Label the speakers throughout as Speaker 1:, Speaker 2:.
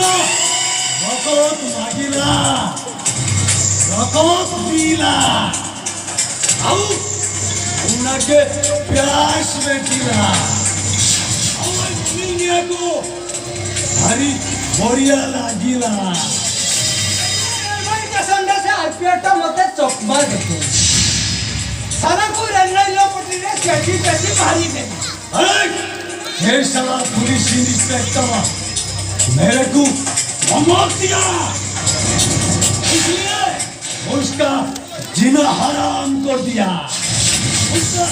Speaker 1: শুনো রকত মাগিলা রকত দিলা আউ উনাকে প্যাস বেটিলা আমার মিনিয়াকো ভারি বড়িয়া লাগিলা
Speaker 2: भाई कसम से आईपीएटा मते चकमा देते सारा को रंगला पटी रे कैसी कैसी भारी में
Speaker 1: अरे ये साला पुलिस इंस्पेक्टर मेरे को धमक दिया इसलिए उसका जीना हराम कर दिया उसका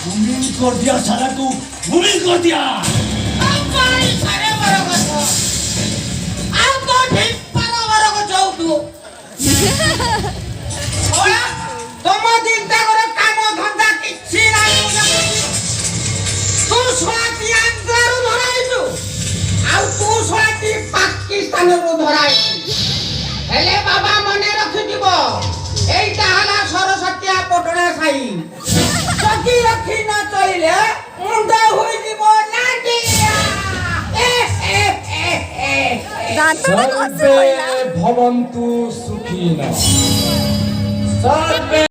Speaker 1: मुमिन कर दिया साला को मुमिन कर दिया
Speaker 2: अब भाई सारे बराबर को अब तो ठीक बराबर को जाऊ तू ओया तुम चिंता करो काम धंदा किछि नाही तू स्वाति आंध्र धराइछु आ तू स्वाति पाकिस्तान रो धराइछु हेले बाबा मने रखिदिबो एइटा हला सरस्वती पटना साई सकी रखी न चलिले मुंडा होई दिबो नाटिया
Speaker 3: सर्वे भवन्तु सुखिनः सर्वे